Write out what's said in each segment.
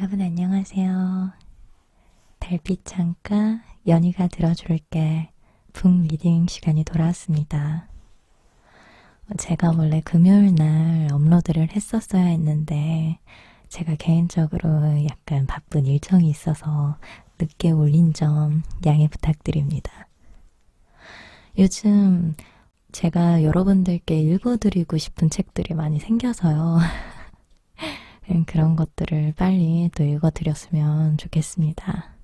여러분 안녕하세요. 달빛 창가 연희가 들어줄게 북 리딩 시간이 돌아왔습니다. 제가 원래 금요일 날 업로드를 했었어야 했는데 제가 개인적으로 약간 바쁜 일정이 있어서 늦게 올린 점 양해 부탁드립니다. 요즘 제가 여러분들께 읽어드리고 싶은 책들이 많이 생겨서요. 그런 것들을 빨리 또 읽어드렸으면 좋겠습니다.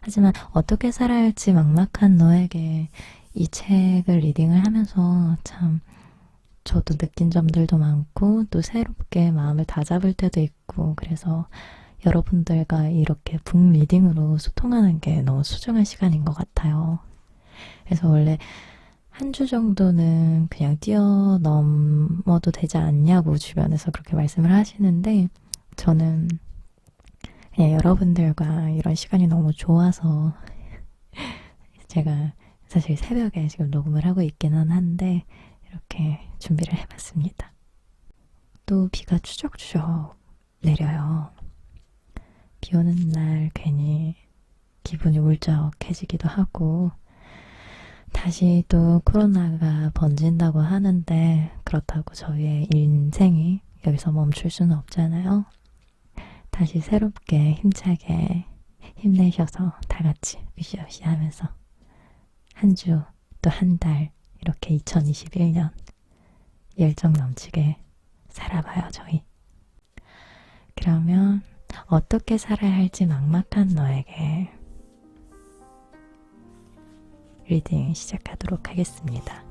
하지만 어떻게 살아야 할지 막막한 너에게 이 책을 리딩을 하면서 참 저도 느낀 점들도 많고 또 새롭게 마음을 다잡을 때도 있고 그래서 여러분들과 이렇게 북 리딩으로 소통하는 게 너무 소중한 시간인 것 같아요. 그래서 원래 한 주 정도는 그냥 뛰어넘어도 되지 않냐고 주변에서 그렇게 말씀을 하시는데 저는 그냥 여러분들과 이런 시간이 너무 좋아서 제가 사실 새벽에 지금 녹음을 하고 있기는 한데 이렇게 준비를 해봤습니다. 또 비가 추적추적 내려요. 비 오는 날 괜히 기분이 울적해지기도 하고 다시 또 코로나가 번진다고 하는데 그렇다고 저희의 인생이 여기서 멈출 수는 없잖아요. 다시 새롭게 힘차게 힘내셔서 다 같이 으쌰으쌰 하면서 한 주 또 한 달 이렇게 2021년 열정 넘치게 살아봐요 저희. 그러면 어떻게 살아야 할지 막막한 너에게 리딩 시작하도록 하겠습니다.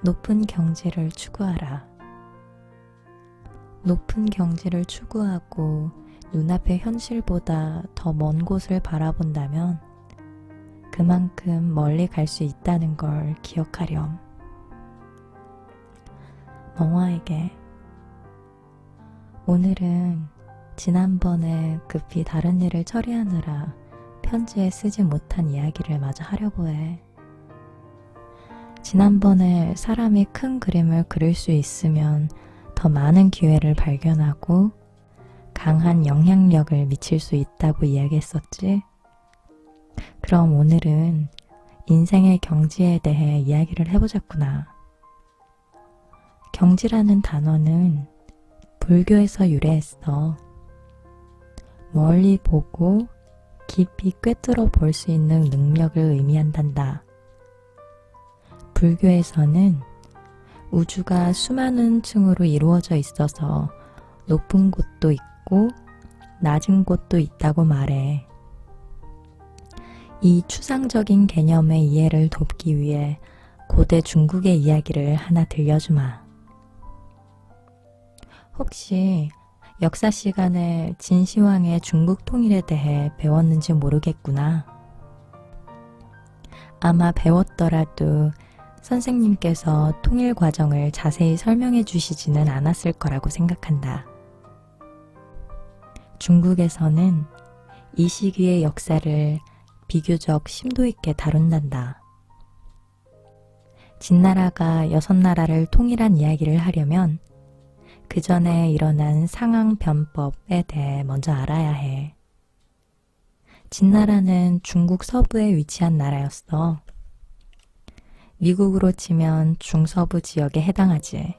높은 경지를 추구하라. 높은 경지를 추구하고 눈앞의 현실보다 더 먼 곳을 바라본다면 그만큼 멀리 갈 수 있다는 걸 기억하렴. 멍화에게 오늘은 지난번에 급히 다른 일을 처리하느라 편지에 쓰지 못한 이야기를 마저 하려고 해. 지난번에 사람이 큰 그림을 그릴 수 있으면 더 많은 기회를 발견하고 강한 영향력을 미칠 수 있다고 이야기했었지. 그럼 오늘은 인생의 경지에 대해 이야기를 해보자꾸나. 경지라는 단어는 불교에서 유래했어. 멀리 보고 깊이 꿰뚫어 볼 수 있는 능력을 의미한단다. 불교에서는 우주가 수많은 층으로 이루어져 있어서 높은 곳도 있고 낮은 곳도 있다고 말해. 이 추상적인 개념의 이해를 돕기 위해 고대 중국의 이야기를 하나 들려주마. 혹시 역사 시간에 진시황의 중국 통일에 대해 배웠는지 모르겠구나. 아마 배웠더라도 선생님께서 통일 과정을 자세히 설명해 주시지는 않았을 거라고 생각한다. 중국에서는 이 시기의 역사를 비교적 심도 있게 다룬단다. 진나라가 6나라를 통일한 이야기를 하려면 그 전에 일어난 상황변법에 대해 먼저 알아야 해. 진나라는 중국 서부에 위치한 나라였어. 미국으로 치면 중서부 지역에 해당하지.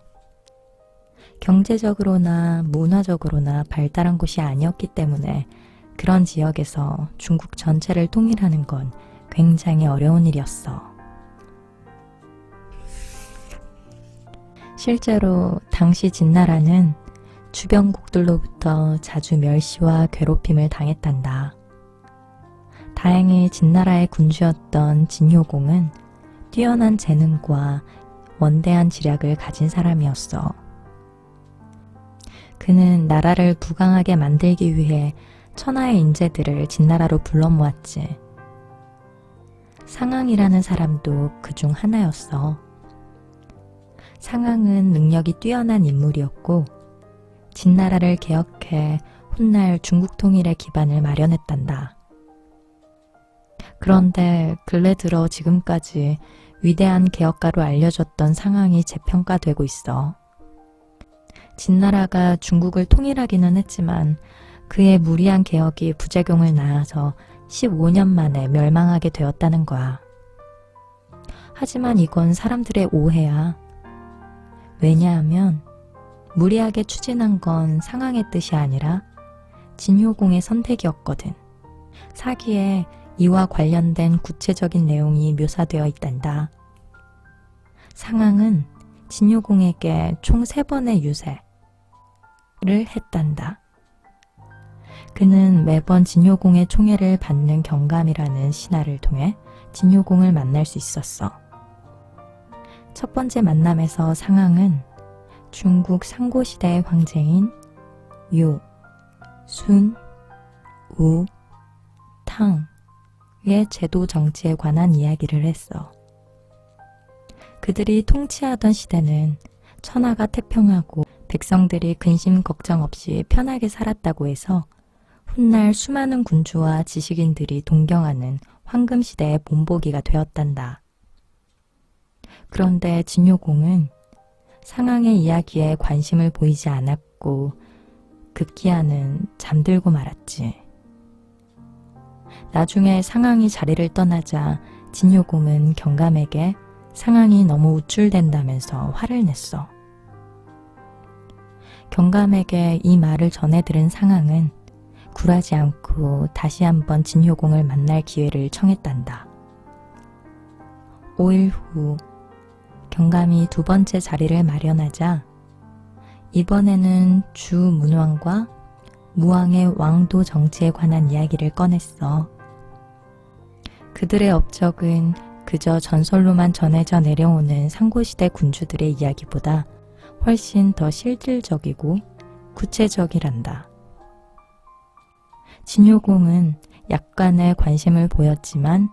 경제적으로나 문화적으로나 발달한 곳이 아니었기 때문에 그런 지역에서 중국 전체를 통일하는 건 굉장히 어려운 일이었어. 실제로 당시 진나라는 주변국들로부터 자주 멸시와 괴롭힘을 당했단다. 다행히 진나라의 군주였던 진효공은 뛰어난 재능과 원대한 지략을 가진 사람이었어. 그는 나라를 부강하게 만들기 위해 천하의 인재들을 진나라로 불러 모았지. 상황이라는 사람도 그중 하나였어. 상황은 능력이 뛰어난 인물이었고 진나라를 개혁해 훗날 중국 통일의 기반을 마련했단다. 그런데 근래 들어 지금까지 위대한 개혁가로 알려졌던 상황이 재평가되고 있어. 진나라가 중국을 통일하기는 했지만 그의 무리한 개혁이 부작용을 낳아서 15년 만에 멸망하게 되었다는 거야. 하지만 이건 사람들의 오해야. 왜냐하면 무리하게 추진한 건 상황의 뜻이 아니라 진효공의 선택이었거든. 사기에 이와 관련된 구체적인 내용이 묘사되어 있단다. 상황은 진효공에게 총 3번의 유세를 했단다. 그는 매번 진효공의 총애를 받는 경감이라는 신하를 통해 진효공을 만날 수 있었어. 첫 번째 만남에서 상황은 중국 상고시대의 황제인 유, 순, 우, 탕의 제도 정치에 관한 이야기를 했어. 그들이 통치하던 시대는 천하가 태평하고 백성들이 근심 걱정 없이 편하게 살았다고 해서 훗날 수많은 군주와 지식인들이 동경하는 황금시대의 본보기가 되었단다. 그런데 진효공은 상황의 이야기에 관심을 보이지 않았고 급기야는 잠들고 말았지. 나중에 상황이 자리를 떠나자 진효공은 경감에게 상황이 너무 우쭐댄다면서 화를 냈어. 경감에게 이 말을 전해 들은 상황은 굴하지 않고 다시 한번 진효공을 만날 기회를 청했단다. 5일 후 경감이 2번째 자리를 마련하자 이번에는 주 문왕과 무왕의 왕도 정치에 관한 이야기를 꺼냈어. 그들의 업적은 그저 전설로만 전해져 내려오는 상고시대 군주들의 이야기보다 훨씬 더 실질적이고 구체적이란다. 진효공은 약간의 관심을 보였지만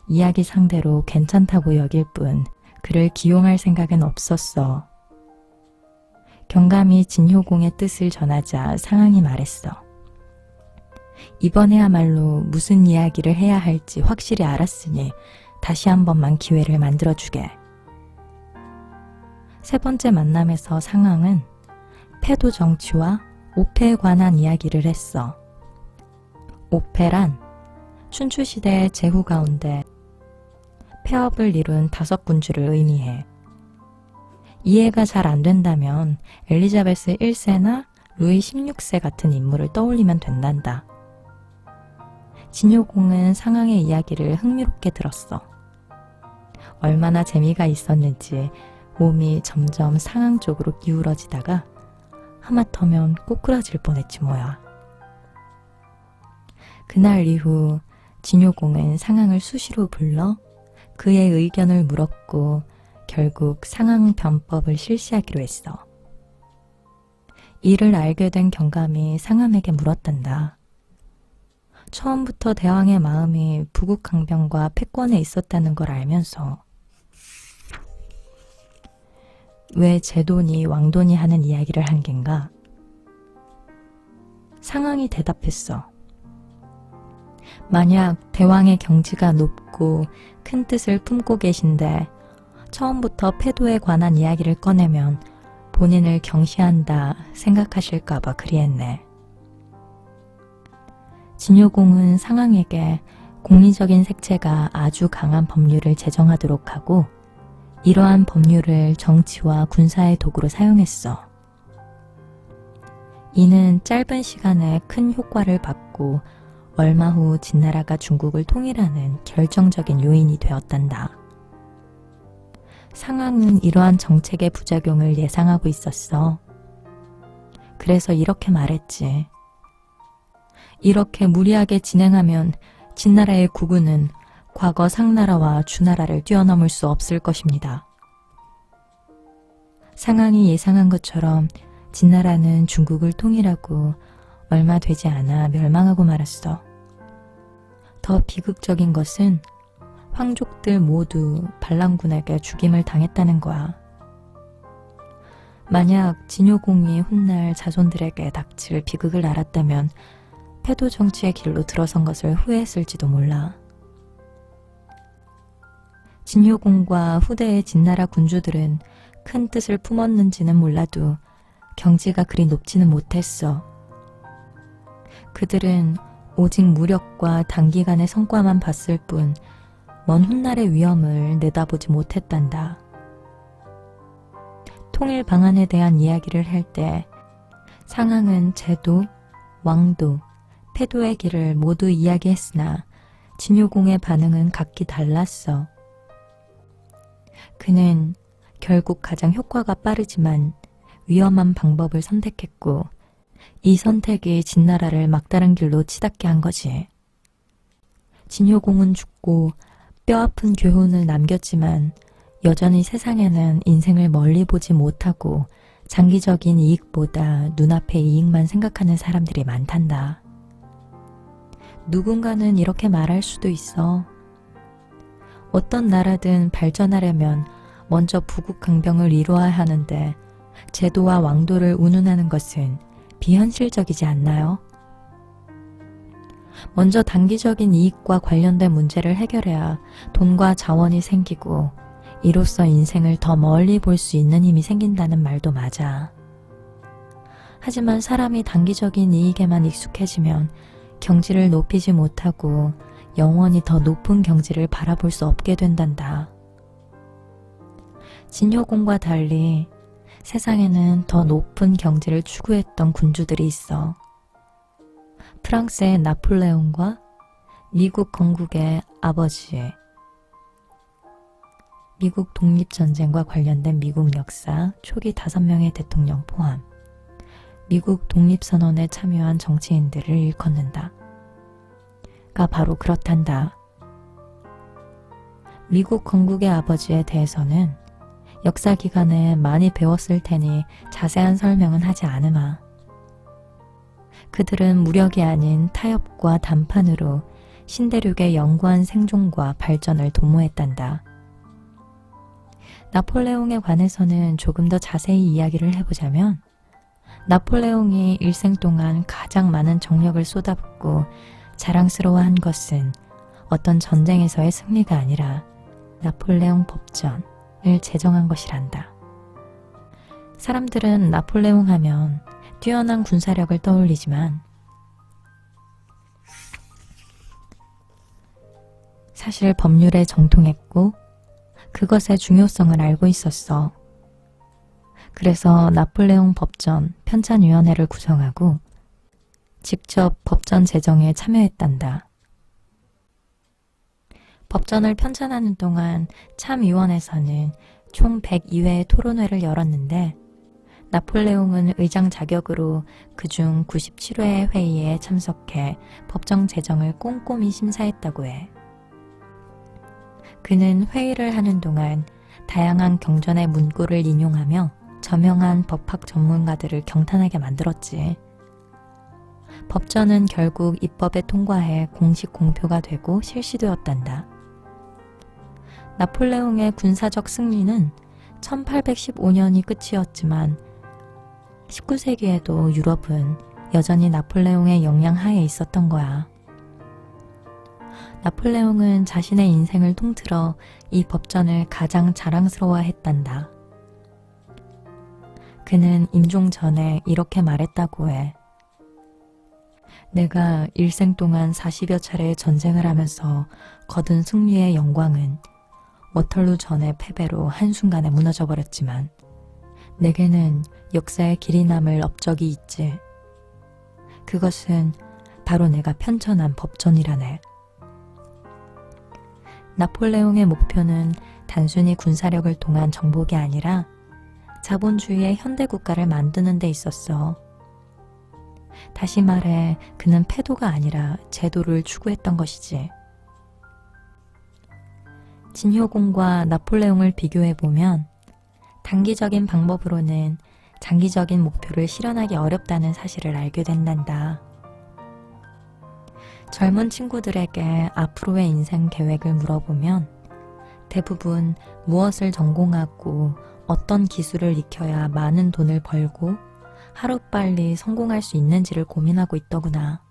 이야기 상대로 괜찮다고 여길 뿐 그를 기용할 생각은 없었어. 경감이 진효공의 뜻을 전하자 상황이 말했어. 이번에야말로 무슨 이야기를 해야 할지 확실히 알았으니 다시 한 번만 기회를 만들어주게. 3번째 만남에서 상황은 패도 정치와 오패에 관한 이야기를 했어. 오패란 춘추시대의 제후 가운데 폐업을 이룬 5군주를 의미해. 이해가 잘 안 된다면 엘리자베스 1세나 루이 16세 같은 인물을 떠올리면 된단다. 진효공은 상황의 이야기를 흥미롭게 들었어. 얼마나 재미가 있었는지 몸이 점점 상황 쪽으로 기울어지다가 하마터면 꼬꾸라질 뻔했지 뭐야. 그날 이후 진효공은 상황을 수시로 불러 그의 의견을 물었고 결국 상황 변법을 실시하기로 했어. 이를 알게 된 경감이 상함에게 물었단다. 처음부터 대왕의 마음이 부국강병과 패권에 있었다는 걸 알면서 왜 제도니 왕도니 하는 이야기를 한 겐가? 상황이 대답했어. 만약 대왕의 경지가 높고 큰 뜻을 품고 계신데 처음부터 패도에 관한 이야기를 꺼내면 본인을 경시한다 생각하실까봐 그리했네. 진효공은 상황에게 공리적인 색채가 아주 강한 법률을 제정하도록 하고 이러한 법률을 정치와 군사의 도구로 사용했어. 이는 짧은 시간에 큰 효과를 받고 얼마 후 진나라가 중국을 통일하는 결정적인 요인이 되었단다. 상황은 이러한 정책의 부작용을 예상하고 있었어. 그래서 이렇게 말했지. 이렇게 무리하게 진행하면 진나라의 국운은 과거 상나라와 주나라를 뛰어넘을 수 없을 것입니다. 상황이 예상한 것처럼 진나라는 중국을 통일하고 얼마 되지 않아 멸망하고 말았어. 더 비극적인 것은 황족들 모두 반란군에게 죽임을 당했다는 거야. 만약 진효공이 훗날 자손들에게 닥칠 비극을 알았다면 패도 정치의 길로 들어선 것을 후회했을지도 몰라. 진효공과 후대의 진나라 군주들은 큰 뜻을 품었는지는 몰라도 경지가 그리 높지는 못했어. 그들은 오직 무력과 단기간의 성과만 봤을 뿐 먼 훗날의 위험을 내다보지 못했단다. 통일 방안에 대한 이야기를 할 때 상황은 제도, 왕도, 패도의 길을 모두 이야기했으나 진효공의 반응은 각기 달랐어. 그는 결국 가장 효과가 빠르지만 위험한 방법을 선택했고 이 선택이 진나라를 막다른 길로 치닫게 한 거지. 진효공은 죽고 뼈아픈 교훈을 남겼지만 여전히 세상에는 인생을 멀리 보지 못하고 장기적인 이익보다 눈앞의 이익만 생각하는 사람들이 많단다. 누군가는 이렇게 말할 수도 있어. 어떤 나라든 발전하려면 먼저 부국강병을 이루어야 하는데 제도와 왕도를 운운하는 것은 비현실적이지 않나요? 먼저 단기적인 이익과 관련된 문제를 해결해야 돈과 자원이 생기고 이로써 인생을 더 멀리 볼 수 있는 힘이 생긴다는 말도 맞아. 하지만 사람이 단기적인 이익에만 익숙해지면 경지를 높이지 못하고 영원히 더 높은 경지를 바라볼 수 없게 된단다. 진효공과 달리 세상에는 더 높은 경지를 추구했던 군주들이 있어. 프랑스의 나폴레옹과 미국 건국의 아버지, 미국 독립전쟁과 관련된 미국 역사 초기 5명의 대통령 포함 미국 독립선언에 참여한 정치인들을 일컫는다. 가 바로 그렇단다. 미국 건국의 아버지에 대해서는 역사 기간에 많이 배웠을 테니 자세한 설명은 하지 않으마. 그들은 무력이 아닌 타협과 담판으로 신대륙의 영구한 생존과 발전을 도모했단다. 나폴레옹에 관해서는 조금 더 자세히 이야기를 해보자면 나폴레옹이 일생 동안 가장 많은 정력을 쏟아붓고 자랑스러워한 것은 어떤 전쟁에서의 승리가 아니라 나폴레옹 법전을 제정한 것이란다. 사람들은 나폴레옹 하면 뛰어난 군사력을 떠올리지만 사실 법률에 정통했고 그것의 중요성을 알고 있었어. 그래서 나폴레옹 법전 편찬위원회를 구성하고 직접 법전 제정에 참여했단다. 법전을 편찬하는 동안 참위원회에서는 총 102회의 토론회를 열었는데 나폴레옹은 의장 자격으로 그중 97회의 회의에 참석해 법정 제정을 꼼꼼히 심사했다고 해. 그는 회의를 하는 동안 다양한 경전의 문구를 인용하며 저명한 법학 전문가들을 경탄하게 만들었지. 법전은 결국 입법에 통과해 공식 공표가 되고 실시되었단다. 나폴레옹의 군사적 승리는 1815년이 끝이었지만 19세기에도 유럽은 여전히 나폴레옹의 영향 하에 있었던 거야. 나폴레옹은 자신의 인생을 통틀어 이 법전을 가장 자랑스러워했단다. 그는 임종 전에 이렇게 말했다고 해. 내가 일생 동안 40여 차례의 전쟁을 하면서 거둔 승리의 영광은 워털루 전의 패배로 한순간에 무너져버렸지만 내게는 역사의 길이 남을 업적이 있지. 그것은 바로 내가 편찬한 법전이라네. 나폴레옹의 목표는 단순히 군사력을 통한 정복이 아니라 자본주의의 현대국가를 만드는 데 있었어. 다시 말해 그는 패도가 아니라 제도를 추구했던 것이지. 진효공과 나폴레옹을 비교해보면 단기적인 방법으로는 장기적인 목표를 실현하기 어렵다는 사실을 알게 된단다. 젊은 친구들에게 앞으로의 인생 계획을 물어보면 대부분 무엇을 전공하고 어떤 기술을 익혀야 많은 돈을 벌고 하루빨리 성공할 수 있는지를 고민하고 있더구나.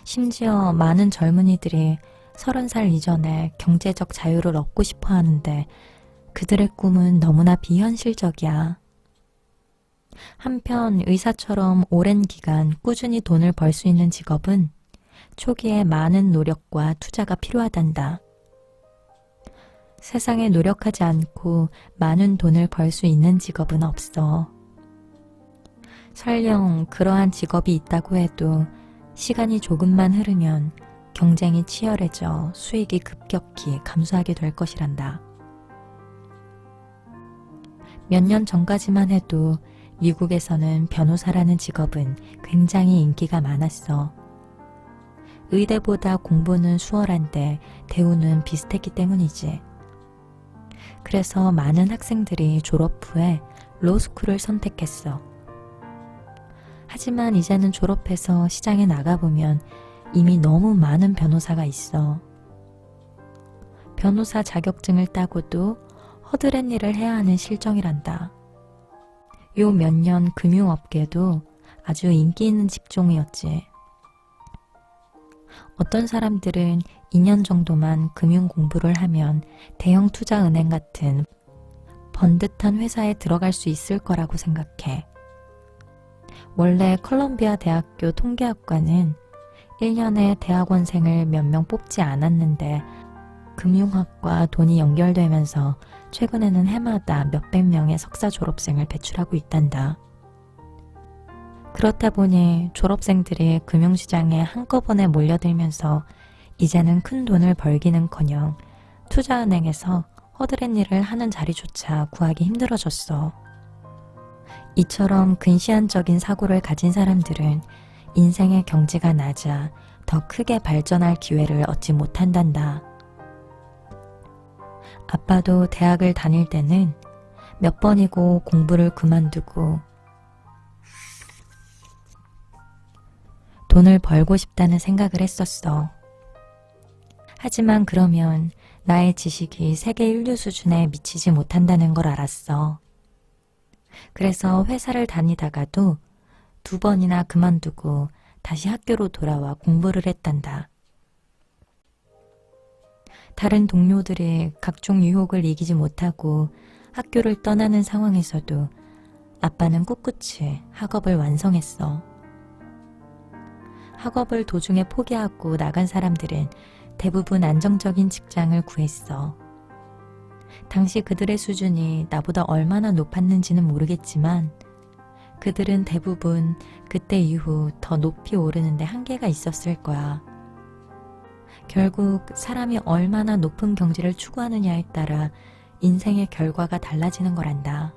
심지어 많은 젊은이들이 30살 이전에 경제적 자유를 얻고 싶어 하는데 그들의 꿈은 너무나 비현실적이야. 한편 의사처럼 오랜 기간 꾸준히 돈을 벌 수 있는 직업은 초기에 많은 노력과 투자가 필요하단다. 세상에 노력하지 않고 많은 돈을 벌 수 있는 직업은 없어. 설령 그러한 직업이 있다고 해도 시간이 조금만 흐르면 경쟁이 치열해져 수익이 급격히 감소하게 될 것이란다. 몇 년 전까지만 해도 미국에서는 변호사라는 직업은 굉장히 인기가 많았어. 의대보다 공부는 수월한데 대우는 비슷했기 때문이지. 그래서 많은 학생들이 졸업 후에 로스쿨을 선택했어. 하지만 이제는 졸업해서 시장에 나가보면 이미 너무 많은 변호사가 있어. 변호사 자격증을 따고도 허드렛 일을 해야 하는 실정이란다. 요 몇 년 금융업계도 아주 인기 있는 직종이었지. 어떤 사람들은 2년 정도만 금융 공부를 하면 대형 투자은행 같은 번듯한 회사에 들어갈 수 있을 거라고 생각해. 원래 컬럼비아 대학교 통계학과는 1년에 대학원생을 몇 명 뽑지 않았는데 금융학과 돈이 연결되면서 최근에는 해마다 몇백 명의 석사 졸업생을 배출하고 있단다. 그렇다 보니 졸업생들이 금융시장에 한꺼번에 몰려들면서 이제는 큰 돈을 벌기는커녕 투자은행에서 허드렛 일을 하는 자리조차 구하기 힘들어졌어. 이처럼 근시안적인 사고를 가진 사람들은 인생의 경지가 낮아 더 크게 발전할 기회를 얻지 못한단다. 아빠도 대학을 다닐 때는 몇 번이고 공부를 그만두고 돈을 벌고 싶다는 생각을 했었어. 하지만 그러면 나의 지식이 세계 인류 수준에 미치지 못한다는 걸 알았어. 그래서 회사를 다니다가도 2번이나 그만두고 다시 학교로 돌아와 공부를 했단다. 다른 동료들이 각종 유혹을 이기지 못하고 학교를 떠나는 상황에서도 아빠는 꿋꿋이 학업을 완성했어. 학업을 도중에 포기하고 나간 사람들은 대부분 안정적인 직장을 구했어. 당시 그들의 수준이 나보다 얼마나 높았는지는 모르겠지만 그들은 대부분 그때 이후 더 높이 오르는데 한계가 있었을 거야. 결국 사람이 얼마나 높은 경지를 추구하느냐에 따라 인생의 결과가 달라지는 거란다.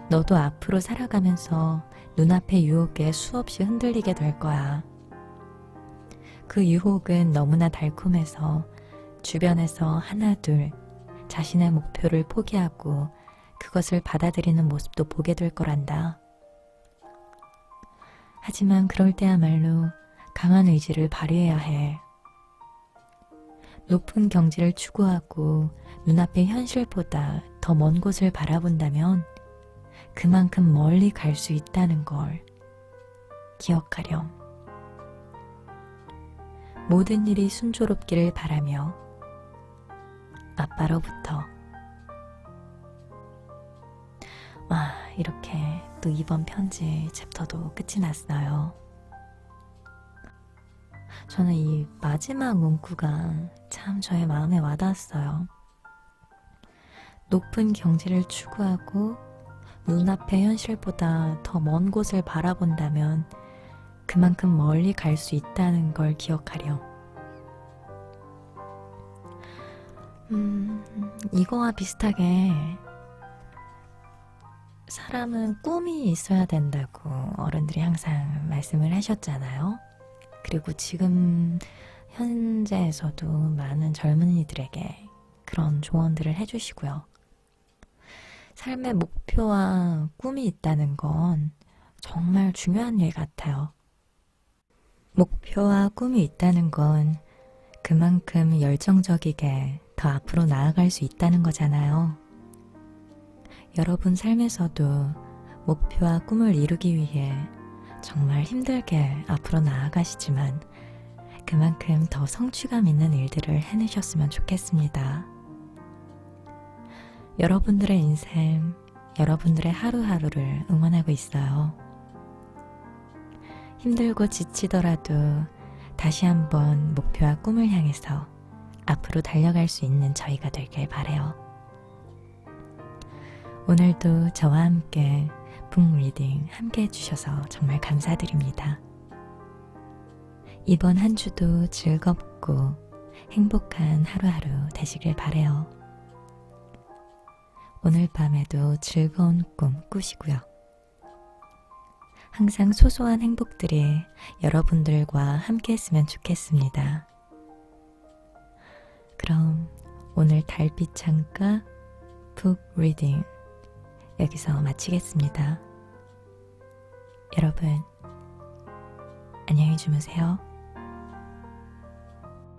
너도 앞으로 살아가면서 눈앞의 유혹에 수없이 흔들리게 될 거야. 그 유혹은 너무나 달콤해서 주변에서 하나둘 자신의 목표를 포기하고 그것을 받아들이는 모습도 보게 될 거란다. 하지만 그럴 때야말로 강한 의지를 발휘해야 해. 높은 경지를 추구하고 눈앞의 현실보다 더 먼 곳을 바라본다면 그만큼 멀리 갈 수 있다는 걸 기억하렴. 모든 일이 순조롭기를 바라며 아빠로부터. 와, 이렇게 또 이번 편지 챕터도 끝이 났어요. 저는 이 마지막 문구가 참 저의 마음에 와닿았어요. 높은 경지를 추구하고 눈앞의 현실보다 더 먼 곳을 바라본다면 그만큼 멀리 갈 수 있다는 걸 기억하렴. 이거와 비슷하게 사람은 꿈이 있어야 된다고 어른들이 항상 말씀을 하셨잖아요. 그리고 지금 현재에서도 많은 젊은이들에게 그런 조언들을 해주시고요. 삶의 목표와 꿈이 있다는 건 정말 중요한 일 같아요. 목표와 꿈이 있다는 건 그만큼 열정적이게 더 앞으로 나아갈 수 있다는 거잖아요. 여러분 삶에서도 목표와 꿈을 이루기 위해 정말 힘들게 앞으로 나아가시지만 그만큼 더 성취감 있는 일들을 해내셨으면 좋겠습니다. 여러분들의 인생 여러분들의 하루하루를 응원하고 있어요. 힘들고 지치더라도 다시 한번 목표와 꿈을 향해서 앞으로 달려갈 수 있는 저희가 되길 바래요. 오늘도 저와 함께 북 리딩 함께 해주셔서 정말 감사드립니다. 이번 한 주도 즐겁고 행복한 하루하루 되시길 바래요. 오늘 밤에도 즐거운 꿈 꾸시고요. 항상 소소한 행복들이 여러분들과 함께 했으면 좋겠습니다. 그럼 오늘 달빛 창가 북 리딩 여기서 마치겠습니다. 여러분, 안녕히 주무세요.